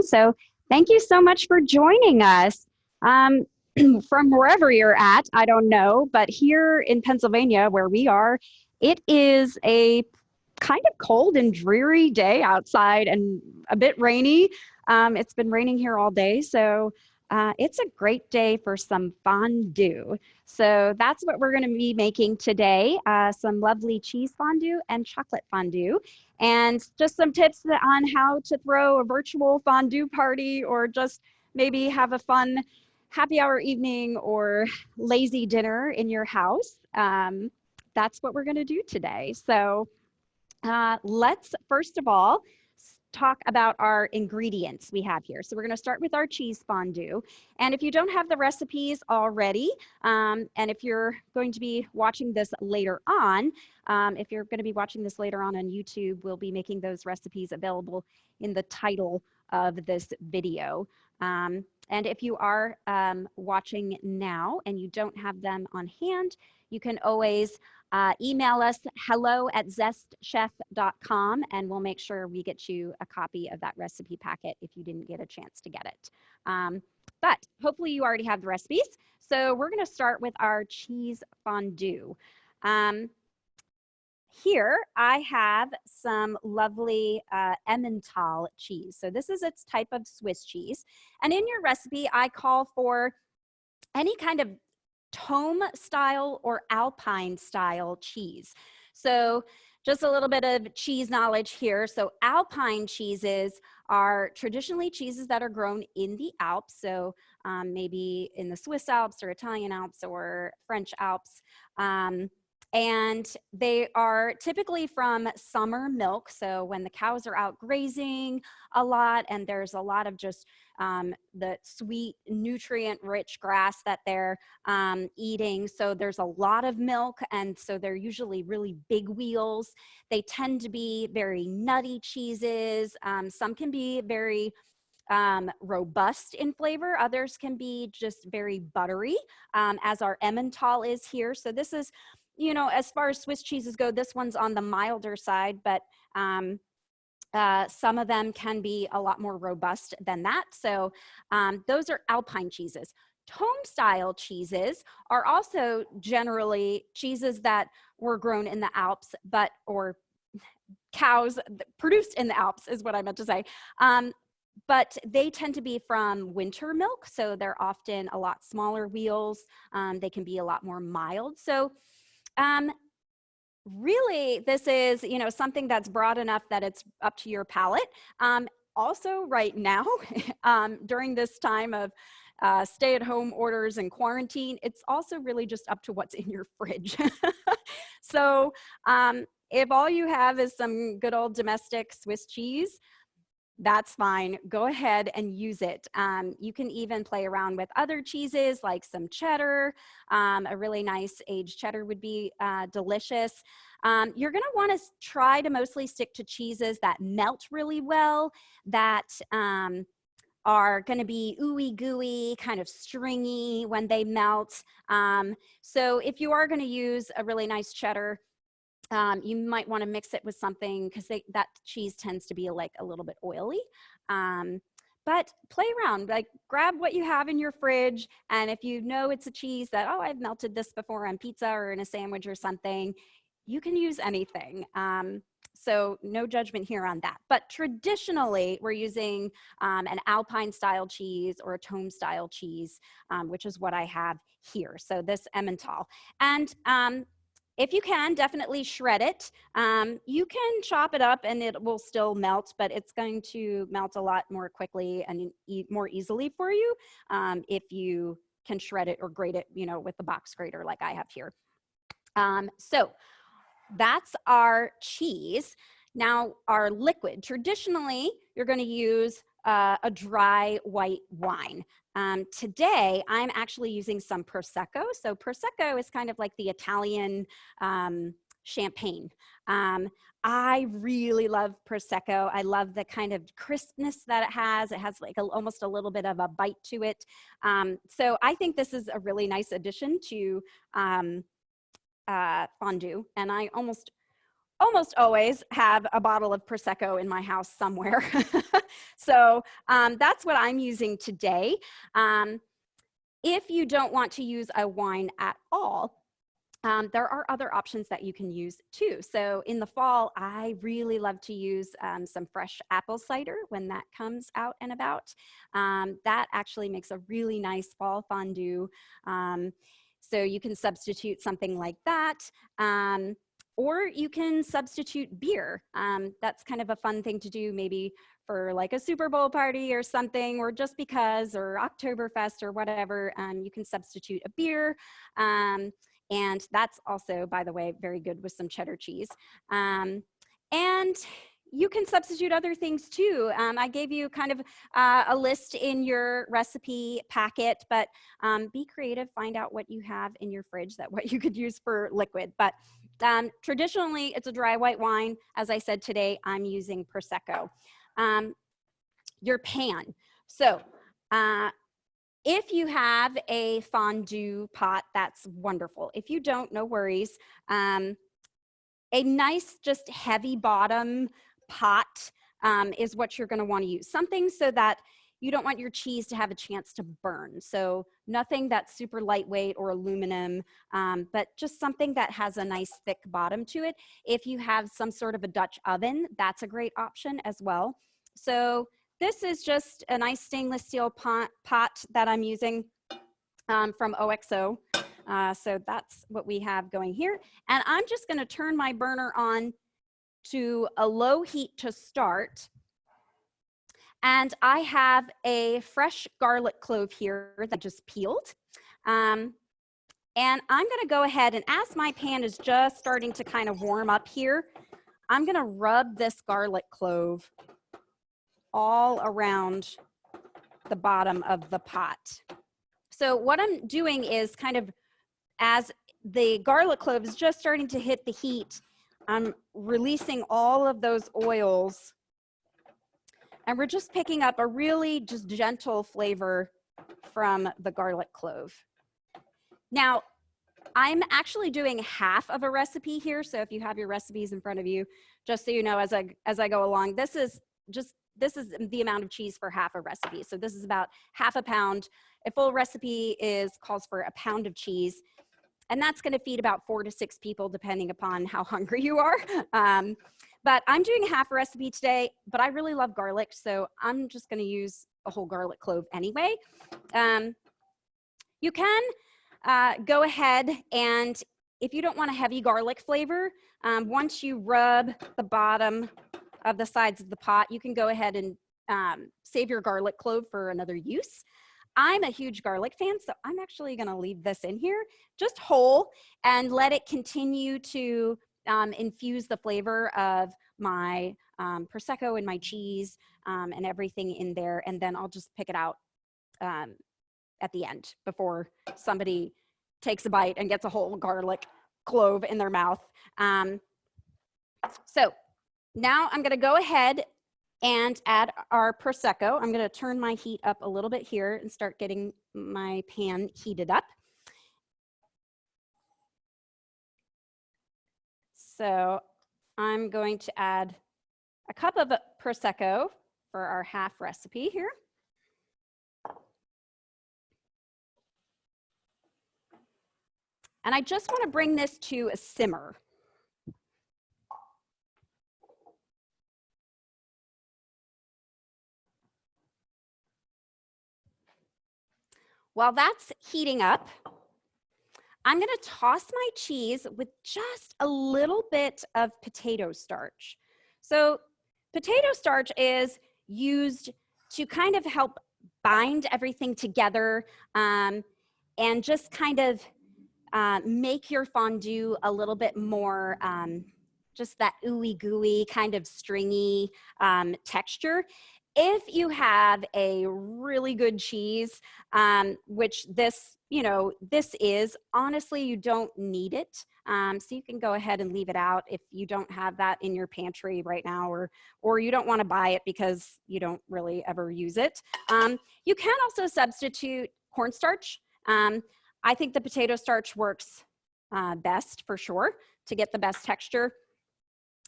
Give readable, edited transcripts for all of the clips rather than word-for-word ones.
So thank you so much for joining us. Um, from wherever you're at, I don't know, but here in Pennsylvania, where we are, it is a kind of cold and dreary day outside and a bit rainy. It's been raining here all day, so it's a great day for some fondue. So that's what we're going to be making today, some lovely cheese fondue and chocolate fondue, and just some tips on how to throw a virtual fondue party or just maybe have a fun happy hour evening or lazy dinner in your house. That's what we're going to do today. So let's first of all talk about our ingredients we have here. So we're going to start with our cheese fondue. And if you don't have the recipes already, and if you're going to be watching this later on, if you're going to be watching this later on YouTube, we'll be making those recipes available in the title of this video. And if you are watching now and you don't have them on hand, you can always email us hello@zestchef.com and we'll make sure we get you a copy of that recipe packet if you didn't get a chance to get it. But hopefully you already have the recipes. So we're going to start with our cheese fondue. Here I have some lovely Emmental cheese. So this is its type of Swiss cheese. And in your recipe, I call for any kind of Tome style or Alpine style cheese. So just a little bit of cheese knowledge here. So Alpine cheeses are traditionally cheeses that are grown in the Alps. So maybe in the Swiss Alps or Italian Alps or French Alps. And they are typically from summer milk. So when the cows are out grazing a lot and there's a lot of just the sweet, nutrient-rich grass that they're eating. So there's a lot of milk, and so they're usually really big wheels. They tend to be very nutty cheeses. Some can be very robust in flavor. Others can be just very buttery, as our Emmental is here. So this is, you know, as far as Swiss cheeses go, this one's on the milder side, but some of them can be a lot more robust than that. So those are Alpine cheeses. Tome style cheeses are also generally cheeses that were grown in the Alps, or cows produced in the Alps is what I meant to say. But they tend to be from winter milk. So they're often a lot smaller wheels. They can be a lot more mild. So really, this is, you know, something that's broad enough that it's up to your palate. Also, right now, during this time of stay-at-home orders and quarantine, it's also really just up to what's in your fridge. So if all you have is some good old domestic Swiss cheese, that's fine. Go ahead and use it. You can even play around with other cheeses like some cheddar. A really nice aged cheddar would be delicious. You're going to want to try to mostly stick to cheeses that melt really well, that are going to be ooey gooey, kind of stringy when they melt. So if you are going to use a really nice cheddar, you might want to mix it with something because that cheese tends to be like a little bit oily. But play around, like grab what you have in your fridge. And if you know it's a cheese that, oh, I've melted this before on pizza or in a sandwich or something, you can use anything. So no judgment here on that. But traditionally, we're using an Alpine style cheese or a Tome style cheese, which is what I have here. So this Emmental. And if you can, definitely shred it. You can chop it up and it will still melt, but it's going to melt a lot more quickly and more easily for you if you can shred it or grate it, you know, with the box grater like I have here. So that's our cheese. Now our liquid. Traditionally, you're going to use a dry white wine. Today, I'm actually using some Prosecco. So Prosecco is kind of like the Italian champagne. I really love Prosecco. I love the kind of crispness that it has. It has like almost a little bit of a bite to it. So I think this is a really nice addition to fondue. And I almost almost always have a bottle of Prosecco in my house somewhere. So that's what I'm using today. If you don't want to use a wine at all, there are other options that you can use too. So in the fall, I really love to use some fresh apple cider when that comes out and about. That actually makes a really nice fall fondue. So you can substitute something like that. Or you can substitute beer. That's kind of a fun thing to do maybe for like a Super Bowl party or something, or just because, or Oktoberfest or whatever. You can substitute a beer. And that's also, by the way, very good with some cheddar cheese. And you can substitute other things too. I gave you kind of a list in your recipe packet, but be creative, find out what you have in your fridge, what you could use for liquid. But traditionally, it's a dry white wine. As I said today, I'm using Prosecco. Your pan. So if you have a fondue pot, that's wonderful. If you don't, no worries. A nice, just heavy bottom pot is what you're going to want to use. Something so that you don't want your cheese to have a chance to burn. So nothing that's super lightweight or aluminum, but just something that has a nice thick bottom to it. If you have some sort of a Dutch oven, that's a great option as well. So this is just a nice stainless steel pot that I'm using from OXO. So that's what we have going here. And I'm just going to turn my burner on to a low heat to start. And I have a fresh garlic clove here that I just peeled. And I'm going to go ahead, and as my pan is just starting to kind of warm up here, I'm going to rub this garlic clove all around the bottom of the pot. So what I'm doing is kind of, as the garlic clove is just starting to hit the heat, I'm releasing all of those oils, and we're just picking up a really just gentle flavor from the garlic clove. Now, I'm actually doing half of a recipe here. So if you have your recipes in front of you, just so you know, as I go along, this is the amount of cheese for half a recipe. So this is about half a pound. A full recipe calls for a pound of cheese, and that's going to feed about 4 to 6 people, depending upon how hungry you are. But I'm doing half a recipe today, but I really love garlic, so I'm just going to use a whole garlic clove anyway. You can go ahead, and if you don't want a heavy garlic flavor, once you rub the bottom of the sides of the pot, you can go ahead and save your garlic clove for another use. I'm a huge garlic fan, so I'm actually going to leave this in here just whole and let it continue to infuse the flavor of my Prosecco and my cheese and everything in there. And then I'll just pick it out at the end before somebody takes a bite and gets a whole garlic clove in their mouth. So now I'm going to go ahead and add our Prosecco. I'm going to turn my heat up a little bit here and start getting my pan heated up. So I'm going to add a cup of Prosecco for our half recipe here. And I just want to bring this to a simmer. While that's heating up, I'm going to toss my cheese with just a little bit of potato starch. So potato starch is used to kind of help bind everything together and just kind of make your fondue a little bit more just that ooey gooey kind of stringy texture. If you have a really good cheese, which this is, honestly, you don't need it. So you can go ahead and leave it out if you don't have that in your pantry right now, or you don't want to buy it because you don't really ever use it. You can also substitute cornstarch. I think the potato starch works best for sure to get the best texture.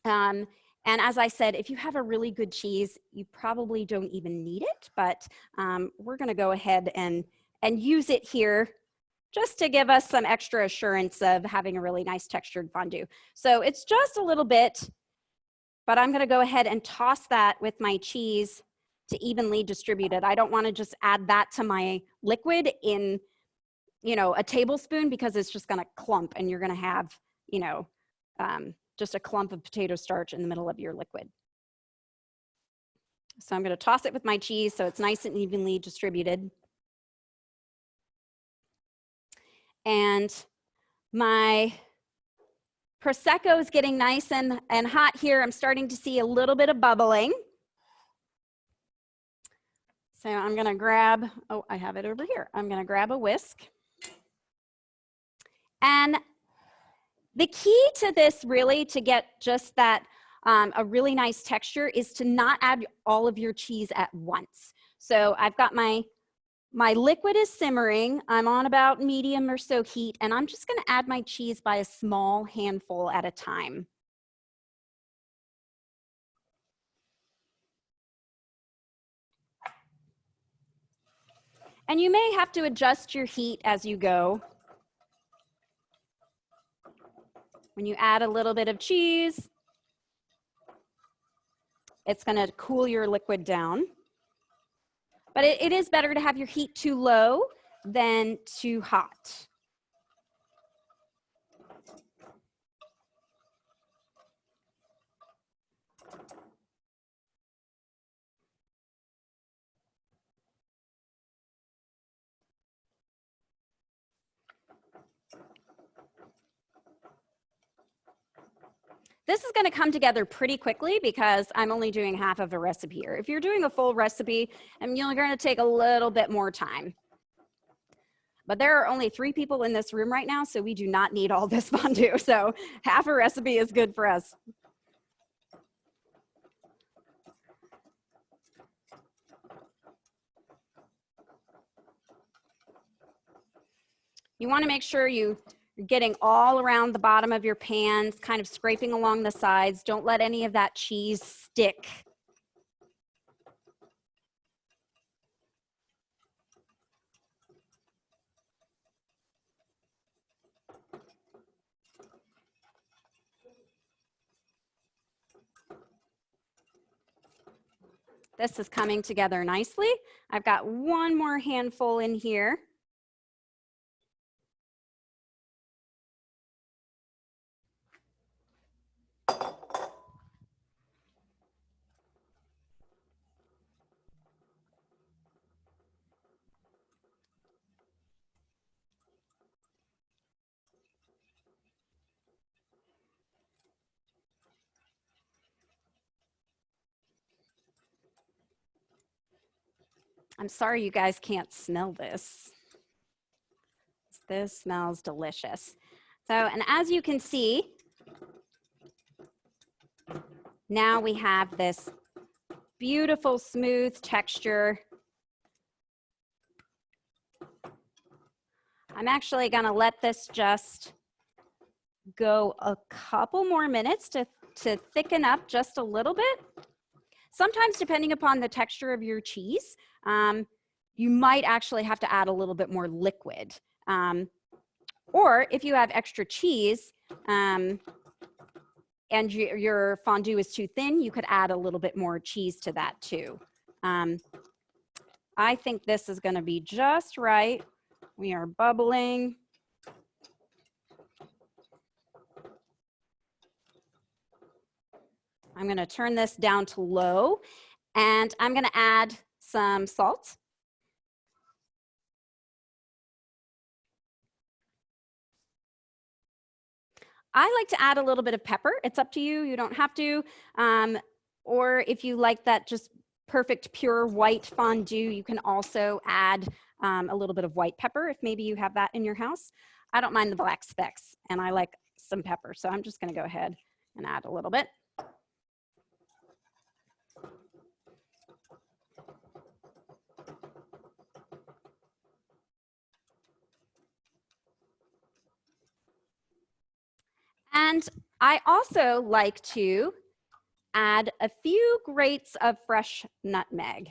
Um, and as I said, if you have a really good cheese, you probably don't even need it, but we're gonna go ahead and use it here just to give us some extra assurance of having a really nice textured fondue. So it's just a little bit, but I'm gonna go ahead and toss that with my cheese to evenly distribute it. I don't wanna just add that to my liquid in, you know, a tablespoon, because it's just gonna clump and you're gonna have, you know, just a clump of potato starch in the middle of your liquid. So I'm gonna toss it with my cheese so it's nice and evenly distributed. And my Prosecco is getting nice and hot here. I'm starting to see a little bit of bubbling. So I'm gonna grab, oh, I have it over here. I'm gonna grab a whisk. And the key to this, really, to get just that a really nice texture, is to not add all of your cheese at once. So I've got my liquid is simmering. I'm on about medium or so heat, and I'm just gonna add my cheese by a small handful at a time. And you may have to adjust your heat as you go. When you add a little bit of cheese, it's gonna cool your liquid down. But it is better to have your heat too low than too hot. This is going to come together pretty quickly because I'm only doing half of a recipe here. If you're doing a full recipe, you're going to take a little bit more time. But there are only 3 people in this room right now, so we do not need all this fondue. So half a recipe is good for us. You want to make sure you're getting all around the bottom of your pans, kind of scraping along the sides. Don't let any of that cheese stick. This is coming together nicely. I've got one more handful in here. I'm sorry you guys can't smell this. This smells delicious. So, and as you can see, now we have this beautiful, smooth texture. I'm actually gonna let this just go a couple more minutes to thicken up just a little bit. Sometimes, depending upon the texture of your cheese, you might actually have to add a little bit more liquid. Or if you have extra cheese and your fondue is too thin, you could add a little bit more cheese to that too. I think this is going to be just right. We are bubbling. I'm going to turn this down to low, and I'm going to add some salt. I like to add a little bit of pepper. It's up to you. You don't have to. Or if you like that just perfect pure white fondue, you can also add a little bit of white pepper if maybe you have that in your house. I don't mind the black specks, and I like some pepper. So I'm just going to go ahead and add a little bit. And I also like to add a few grates of fresh nutmeg.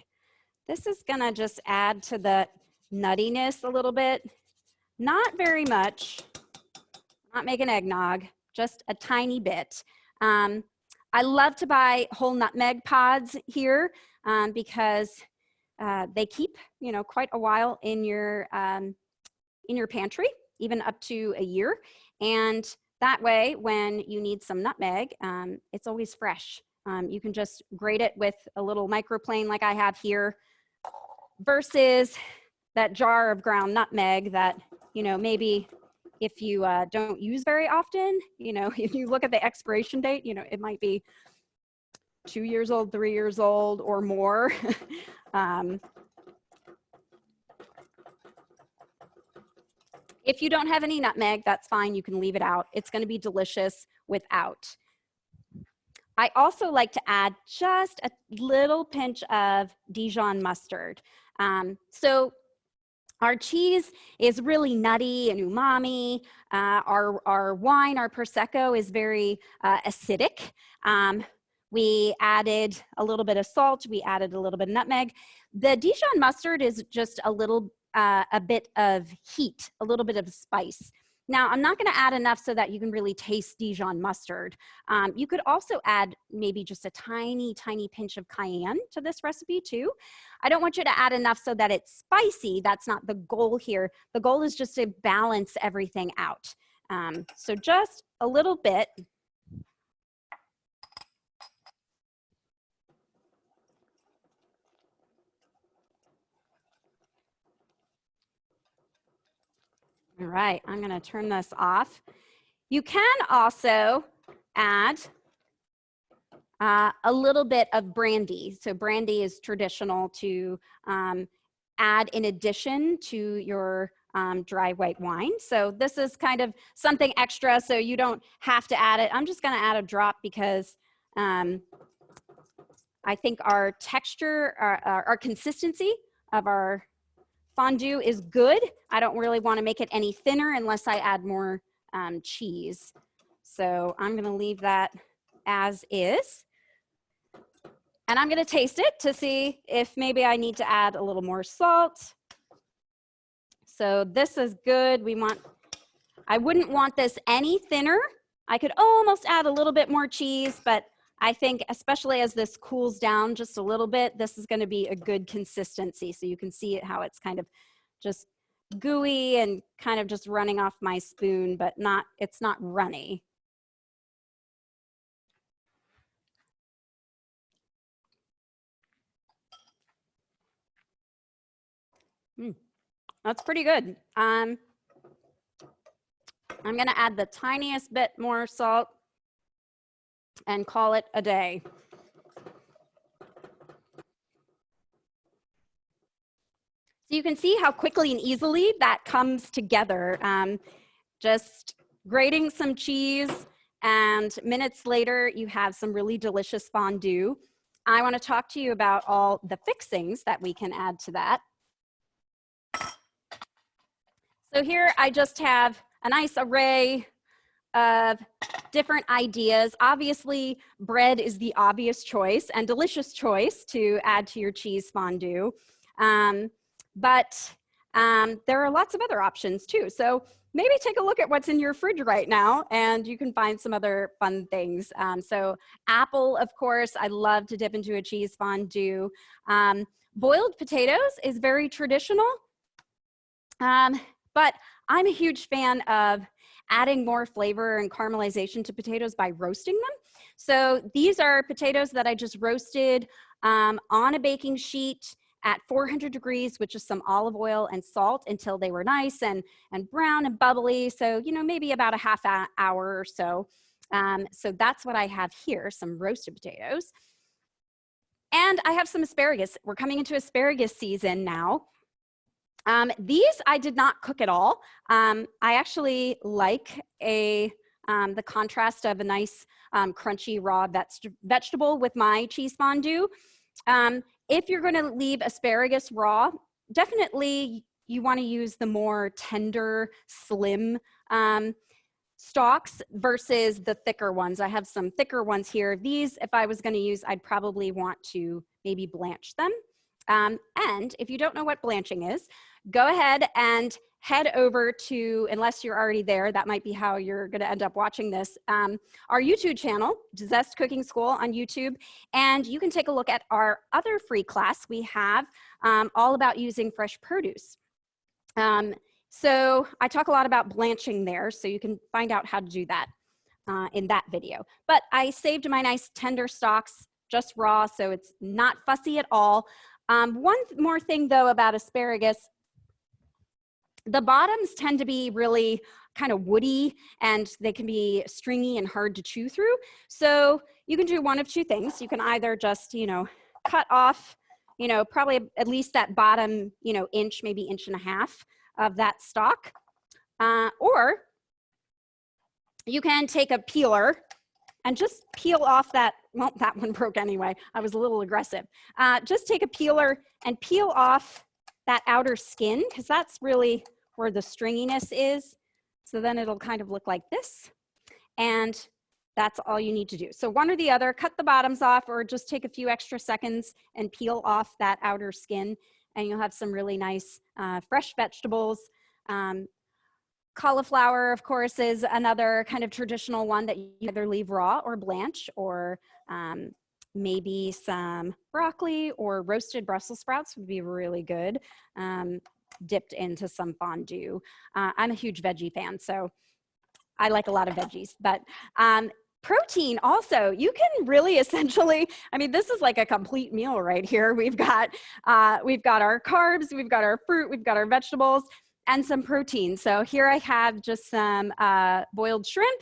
This is gonna just add to the nuttiness a little bit. Not very much, not making eggnog, just a tiny bit. I love to buy whole nutmeg pods here because they keep, you know, quite a while in your pantry, even up to a year. And that way, when you need some nutmeg, it's always fresh. You can just grate it with a little microplane like I have here, versus that jar of ground nutmeg that, you know, maybe if you don't use very often, you know, if you look at the expiration date, you know, it might be 2 years old, 3 years old or more. If you don't have any nutmeg, that's fine. You can leave it out. It's going to be delicious without. I also like to add just a little pinch of Dijon mustard. So our cheese is really nutty and umami. Our wine, our Prosecco, is very acidic. We added a little bit of salt. We added a little bit of nutmeg. The Dijon mustard is just a bit of heat, a little bit of spice. Now, I'm not going to add enough so that you can really taste Dijon mustard. You could also add maybe just a tiny, tiny pinch of cayenne to this recipe too. I don't want you to add enough so that it's spicy. That's not the goal here. The goal is just to balance everything out. So just a little bit. All right, I'm going to turn this off. You can also add a little bit of brandy. So brandy is traditional to add in addition to your dry white wine. So this is kind of something extra, so you don't have to add it. I'm just going to add a drop because I think our texture, our consistency of our fondue is good. I don't really want to make it any thinner unless I add more cheese. So I'm going to leave that as is. And I'm going to taste it to see if maybe I need to add a little more salt. So this is good. I wouldn't want this any thinner. I could almost add a little bit more cheese, but I think especially as this cools down just a little bit, this is going to be a good consistency. So you can see how it's kind of just gooey and kind of just running off my spoon, but it's not runny. That's pretty good. I'm going to add the tiniest bit more salt and call it a day. So you can see how quickly and easily that comes together. Just grating some cheese, and minutes later, you have some really delicious fondue. I want to talk to you about all the fixings that we can add to that. So here I just have a nice array of different ideas. Obviously, bread is the obvious choice and delicious choice to add to your cheese fondue. But there are lots of other options too. So maybe take a look at what's in your fridge right now and you can find some other fun things. So apple, of course, I love to dip into a cheese fondue. Boiled potatoes is very traditional. But I'm a huge fan of adding more flavor and caramelization to potatoes by roasting them. So these are potatoes that I just roasted on a baking sheet at 400 degrees with just some olive oil and salt until they were nice and brown and bubbly. So, you know, maybe about a half hour or so. So that's what I have here, some roasted potatoes. And I have some asparagus. We're coming into asparagus season now. These I did not cook at all. I actually like the contrast of a nice crunchy raw vegetable with my cheese fondue. If you're going to leave asparagus raw, definitely you want to use the more tender, slim stalks versus the thicker ones. I have some thicker ones here. These, if I was going to use, I'd probably want to maybe blanch them. And if you don't know what blanching is, go ahead and head over to, unless you're already there, that might be how you're going to end up watching this, our YouTube channel, Zest Cooking School on YouTube, and you can take a look at our other free class we have all about using fresh produce. So I talk a lot about blanching there, so you can find out how to do that in that video. But I saved my nice tender stalks, just raw, so it's not fussy at all. One more thing though about asparagus, the bottoms tend to be really kind of woody and they can be stringy and hard to chew through. So you can do one of two things. You can either just, cut off, probably at least that bottom, inch, maybe inch and a half of that stalk. Or you can take a peeler and just peel off that, well, that one broke anyway. I was a little aggressive. Just take a peeler and peel off that outer skin, because that's really where the stringiness is. So then it'll kind of look like this. And that's all you need to do. So one or the other, cut the bottoms off or just take a few extra seconds and peel off that outer skin, and you'll have some really nice fresh vegetables. Cauliflower, of course, is another kind of traditional one that you either leave raw or blanch, or maybe some broccoli or roasted Brussels sprouts would be really good, dipped into some fondue. I'm a huge veggie fan, so I like a lot of veggies. But protein also, you can really essentially, I mean, this is like a complete meal right here. We've got our carbs, we've got our fruit, we've got our vegetables, and some protein. So here I have just some boiled shrimp,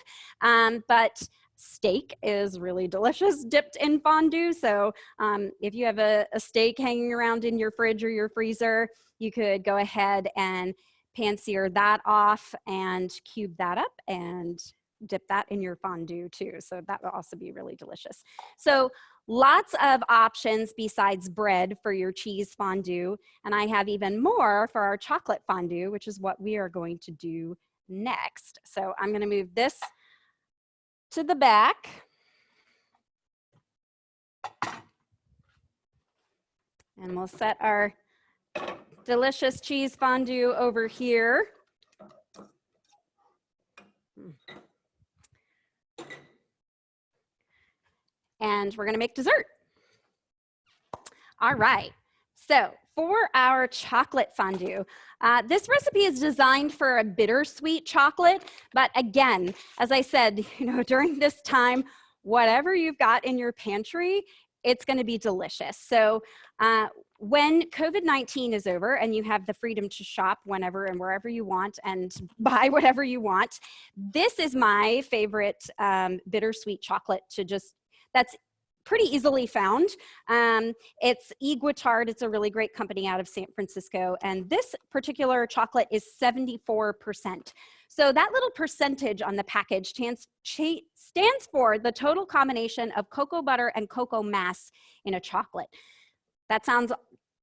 but steak is really delicious dipped in fondue. So if you have a steak hanging around in your fridge or your freezer, you could go ahead and pan-sear that off and cube that up and dip that in your fondue too. So that will also be really delicious. So lots of options besides bread for your cheese fondue. And I have even more for our chocolate fondue, which is what we are going to do next. So I'm going to move this to the back. And we'll set our delicious cheese fondue over here. And we're going to make dessert. All right. So for our chocolate fondue, this recipe is designed for a bittersweet chocolate. But again, as I said, during this time, whatever you've got in your pantry, it's going to be delicious. So when COVID-19 is over and you have the freedom to shop whenever and wherever you want and buy whatever you want, this is my favorite bittersweet chocolate to just, that's pretty easily found. It's Iguitard. It's a really great company out of San Francisco. And this particular chocolate is 74%. So that little percentage on the package stands for the total combination of cocoa butter and cocoa mass in a chocolate. That sounds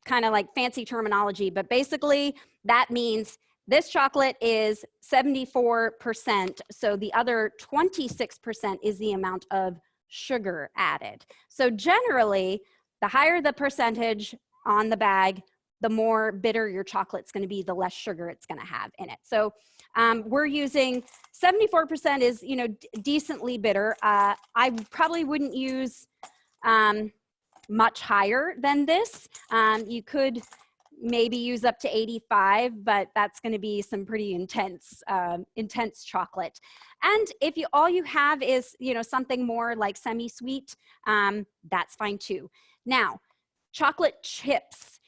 kind of like fancy terminology, but basically that means this chocolate is 74%. So the other 26% is the amount of sugar added. So generally, the higher the percentage on the bag, the more bitter your chocolate's going to be, the less sugar it's going to have in it. So we're using 74% is, decently bitter. I probably wouldn't use much higher than this. You could maybe use up to 85, but that's going to be some pretty intense chocolate. And if all you have is, something more like semi-sweet, that's fine too. Now, chocolate chips.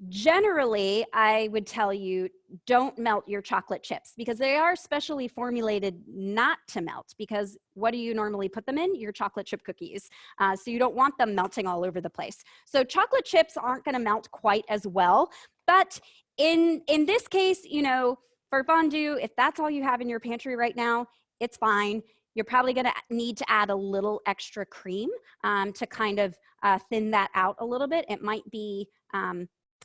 Generally, I would tell you, don't melt your chocolate chips because they are specially formulated not to melt, because what do you normally put them in? Your chocolate chip cookies. So you don't want them melting all over the place. So chocolate chips aren't going to melt quite as well. But in this case, for fondue, if that's all you have in your pantry right now, it's fine. You're probably going to need to add a little extra cream to kind of thin that out a little bit. It might be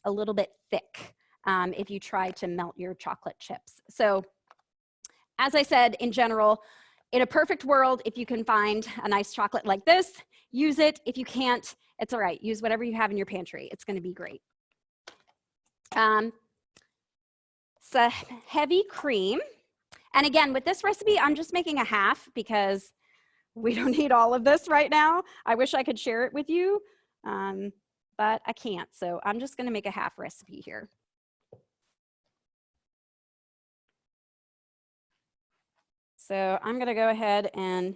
a little bit thick if you try to melt your chocolate chips. So as I said, in general, In a perfect world, if you can find a nice chocolate like this, use it. If you can't, it's all right. Use whatever you have in your pantry. It's going to be great. It's a heavy cream. And again, with this recipe, I'm just making a half because we don't need all of this right now. I wish I could share it with you, but I can't. So I'm just going to make a half recipe here. So I'm going to go ahead and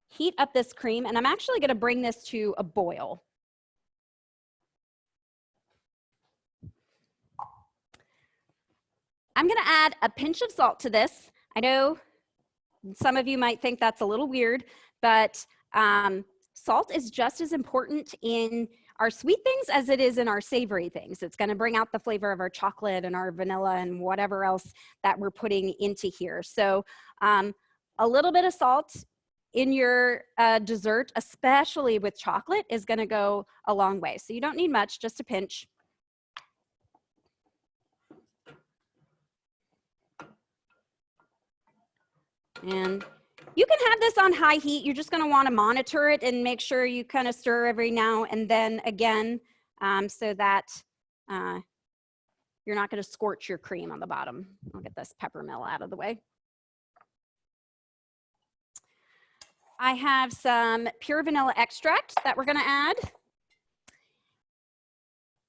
heat up this cream, and I'm actually going to bring this to a boil. I'm going to add a pinch of salt to this. I know some of you might think that's a little weird, but salt is just as important in our sweet things as it is in our savory things. It's going to bring out the flavor of our chocolate and our vanilla and whatever else that we're putting into here. So a little bit of salt in your dessert, especially with chocolate, is going to go a long way. So you don't need much, just a pinch. And you can have this on high heat. You're just going to want to monitor it and make sure you kind of stir every now and then again, so that you're not going to scorch your cream on the bottom. I'll get this peppermill out of the way. I have some pure vanilla extract that we're going to add.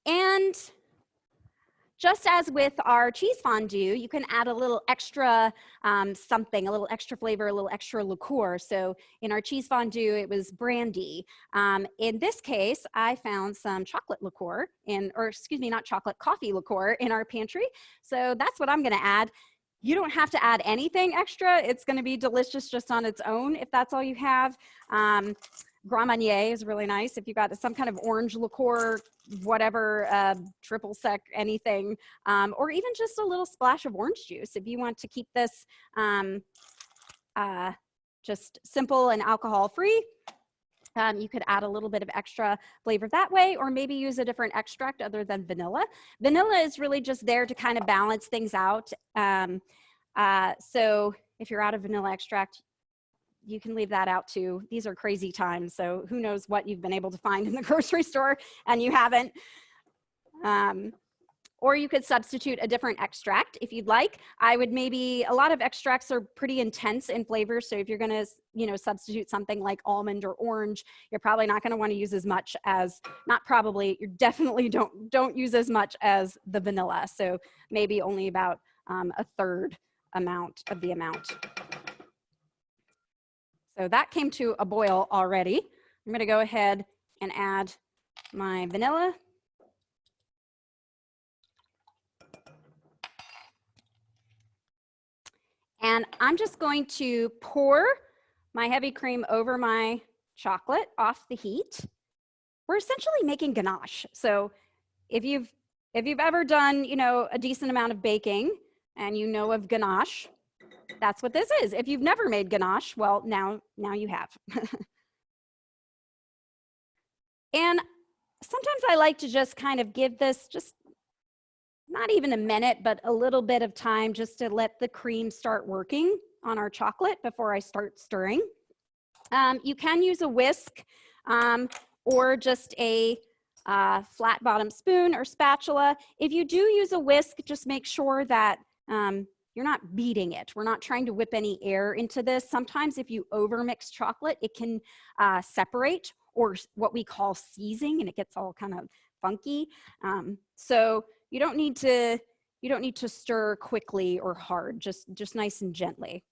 And just as with our cheese fondue, you can add a little extra something, a little extra flavor, a little extra liqueur. So in our cheese fondue, it was brandy. In this case, I found some chocolate liqueur or excuse me, not chocolate, coffee liqueur in our pantry. So that's what I'm going to add. You don't have to add anything extra. It's going to be delicious just on its own if that's all you have. Grand Marnier is really nice. If you got some kind of orange liqueur, whatever, triple sec, anything, or even just a little splash of orange juice. If you want to keep this just simple and alcohol free, you could add a little bit of extra flavor that way, or maybe use a different extract other than vanilla. Vanilla is really just there to kind of balance things out. So if you're out of vanilla extract, you can leave that out too. These are crazy times, so who knows what you've been able to find in the grocery store and you haven't. Or you could substitute a different extract if you'd like. I would maybe, a lot of extracts are pretty intense in flavor, so if you're gonna, substitute something like almond or orange, you're probably not gonna wanna use as much as, not probably, you definitely don't use as much as the vanilla. So maybe only about a third amount of the amount. So that came to a boil already. I'm gonna go ahead and add my vanilla. And I'm just going to pour my heavy cream over my chocolate off the heat. We're essentially making ganache. So if you've ever done, a decent amount of baking and you know of ganache, that's what this is. If you've never made ganache, well, now you have. And sometimes I like to just kind of give this just not even a minute, but a little bit of time just to let the cream start working on our chocolate before I start stirring. You can use a whisk or just a flat bottom spoon or spatula. If you do use a whisk, just make sure that you're not beating it. We're not trying to whip any air into this. Sometimes if you overmix chocolate, it can separate, or what we call seizing, and it gets all kind of funky. So you don't need to stir quickly or hard, just nice and gently.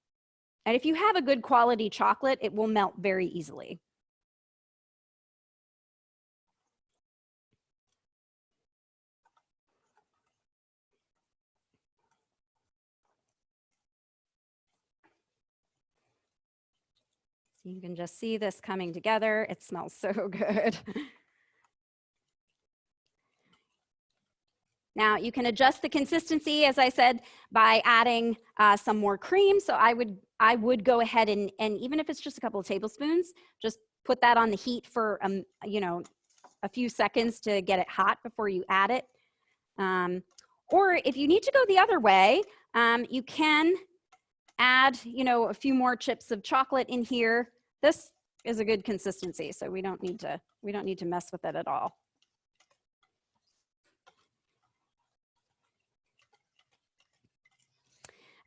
And if you have a good quality chocolate, it will melt very easily. So you can just see this coming together. It smells so good. Now you can adjust the consistency, as I said, by adding some more cream. So I would go ahead and even if it's just a couple of tablespoons, just put that on the heat for a few seconds to get it hot before you add it. Or if you need to go the other way, you can add, you know, a few more chips of chocolate in here. This is a good consistency, so we don't need to mess with it at all.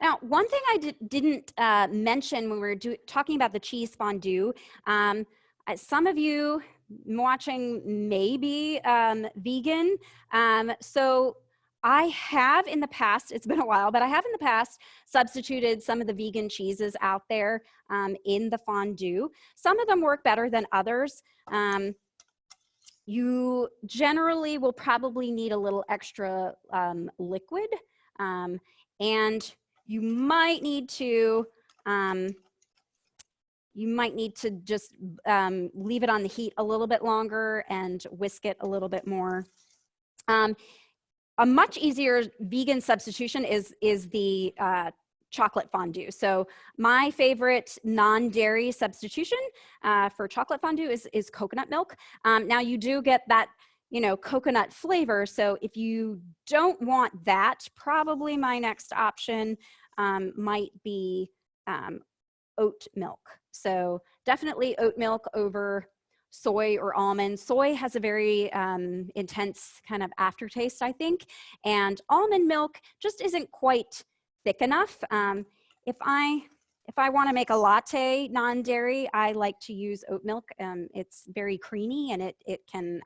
Now, one thing I didn't mention when we were talking about the cheese fondue, some of you watching may be vegan. So I have in the past, it's been a while, but I have in the past substituted some of the vegan cheeses out there in the fondue. Some of them work better than others. You generally will probably need a little extra liquid, and you might need to just leave it on the heat a little bit longer and whisk it a little bit more. A much easier vegan substitution is the chocolate fondue. So my favorite non-dairy substitution for chocolate fondue is coconut milk. Now you do get that, you know, coconut flavor. So if you don't want that, probably my next option might be oat milk. So definitely oat milk over soy or almond. Soy has a very intense kind of aftertaste, I think, and almond milk just isn't quite thick enough. If I want to make a latte non-dairy, I like to use oat milk. It's very creamy and it can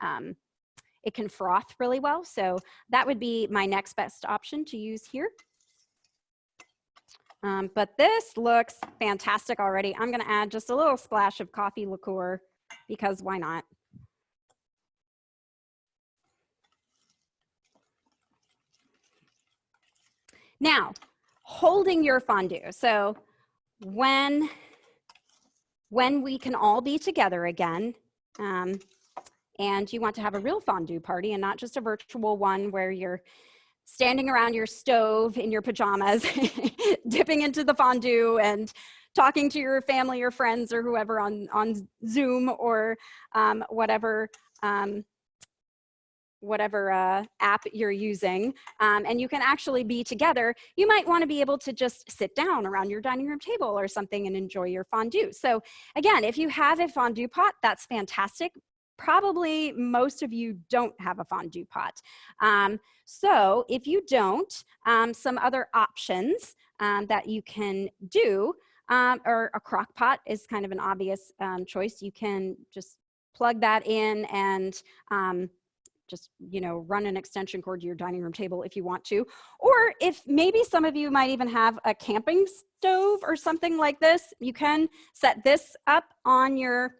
froth really well. So that would be my next best option to use here. But this looks fantastic already. I'm going to add just a little splash of coffee liqueur because why not? Now, holding your fondue. So when we can all be together again, and you want to have a real fondue party and not just a virtual one where you're standing around your stove in your pajamas, dipping into the fondue and talking to your family or friends or whoever on Zoom or whatever app you're using, and you can actually be together, you might want to be able to just sit down around your dining room table or something and enjoy your fondue. So again, if you have a fondue pot, that's fantastic. Probably most of you don't have a fondue pot. So if you don't, some other options that you can do, or a crock pot is kind of an obvious choice. You can just plug that in and just, you know, run an extension cord to your dining room table if you want to. Or if maybe some of you might even have a camping stove or something like this, you can set this up on your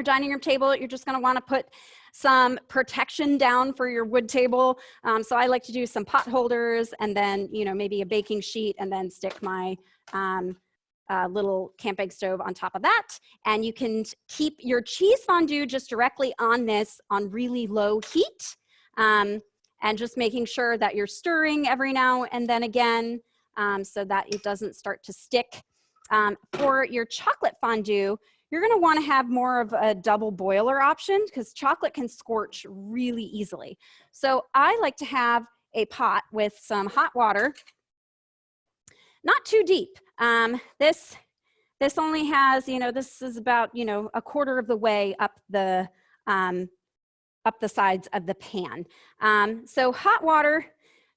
dining room table. You're just going to want to put some protection down for your wood table. So I like to do some pot holders and then, you know, maybe a baking sheet and then stick my little camping stove on top of that. And you can keep your cheese fondue just directly on this on really low heat, and just making sure that you're stirring every now and then again, so that it doesn't start to stick. For your chocolate fondue, you're going to want to have more of a double boiler option because chocolate can scorch really easily. So I like to have a pot with some hot water, not too deep. This only has, you know, this is about, you know, a quarter of the way up the sides of the pan. So hot water,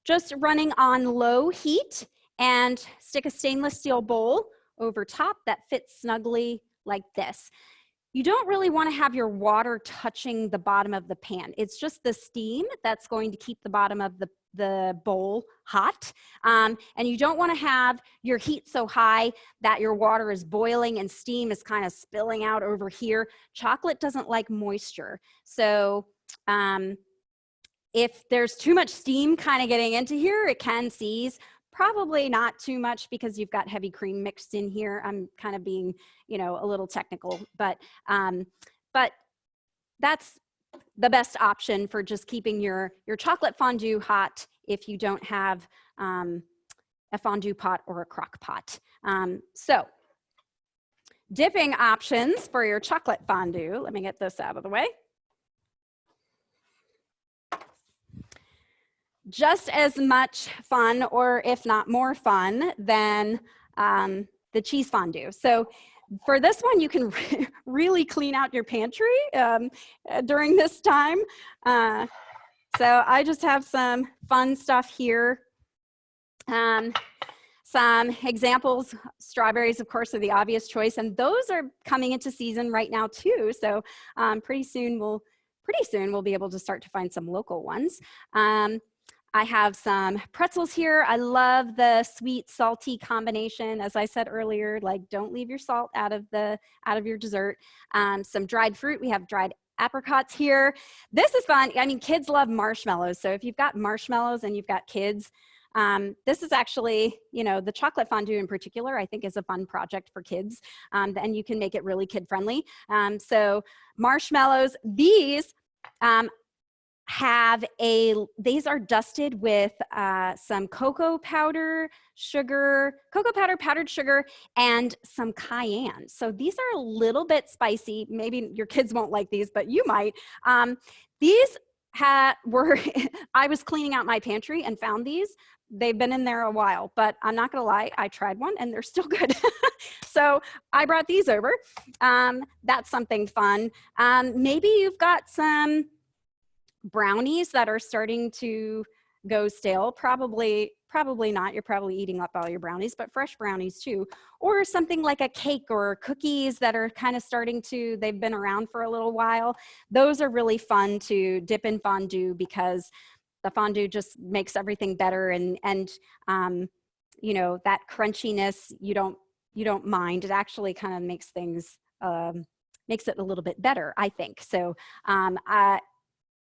just running on low heat, and stick a stainless steel bowl over top that fits snugly like this. You don't really want to have your water touching the bottom of the pan. It's just the steam that's going to keep the bottom of the bowl hot. And you don't want to have your heat so high that your water is boiling and steam is kind of spilling out over here. Chocolate doesn't like moisture. So if there's too much steam kind of getting into here, it can seize. Probably not too much because you've got heavy cream mixed in here. I'm kind of being, you know, a little technical, but that's the best option for just keeping your chocolate fondue hot if you don't have a fondue pot or a crock pot. So dipping options for your chocolate fondue. Let me get this out of the way. Just as much fun, or if not more fun, than the cheese fondue. So for this one, you can really clean out your pantry during this time. So I just have some fun stuff here. Some examples, strawberries, of course, are the obvious choice, and those are coming into season right now too. So pretty soon we'll be able to start to find some local ones. I have some pretzels here. I love the sweet salty combination. As I said earlier, like don't leave your salt out of your dessert. Some dried fruit. We have dried apricots here. This is fun. I mean, kids love marshmallows. So if you've got marshmallows and you've got kids, this is actually, you know, the chocolate fondue in particular, I think is a fun project for kids. And you can make it really kid friendly. So marshmallows, these these are dusted with some cocoa powder, powdered sugar, and some cayenne. So these are a little bit spicy. Maybe your kids won't like these, but you might. These were, I was cleaning out my pantry and found these. They've been in there a while, but I'm not gonna lie, I tried one and they're still good. So I brought these over. That's something fun. Maybe you've got some brownies that are starting to go stale. Probably not. You're probably eating up all your brownies, but fresh brownies too. Or something like a cake or cookies that are kind of they've been around for a little while. Those are really fun to dip in fondue because the fondue just makes everything better, and you know, that crunchiness you don't mind. It actually kind of makes things makes it a little bit better, I think. So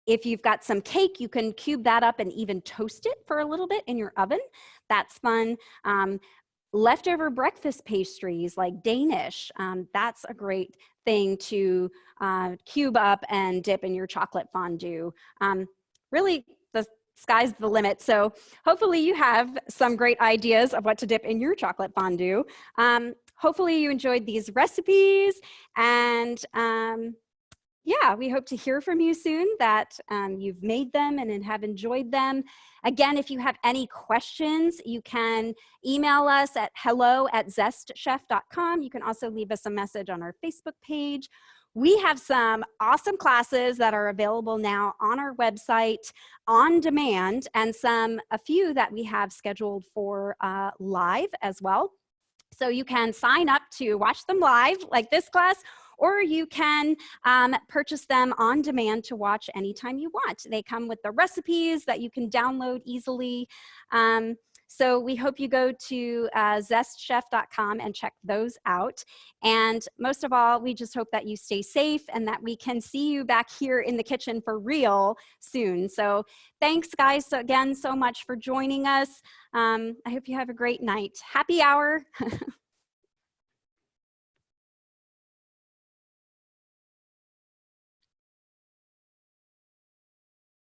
if you've got some cake, you can cube that up and even toast it for a little bit in your oven. That's fun. Leftover breakfast pastries like Danish, that's a great thing to cube up and dip in your chocolate fondue. Really, the sky's the limit. So hopefully you have some great ideas of what to dip in your chocolate fondue. Hopefully you enjoyed these recipes, and yeah, we hope to hear from you soon that you've made them and have enjoyed them. Again, if you have any questions, you can email us at hello@zestchef.com. You can also leave us a message on our Facebook page. We have some awesome classes that are available now on our website on demand, and a few that we have scheduled for live as well. So you can sign up to watch them live, like this class, or you can purchase them on demand to watch anytime you want. They come with the recipes that you can download easily. So we hope you go to zestchef.com and check those out. And most of all, we just hope that you stay safe and that we can see you back here in the kitchen for real soon. So thanks, guys, again so much for joining us. I hope you have a great night. Happy hour.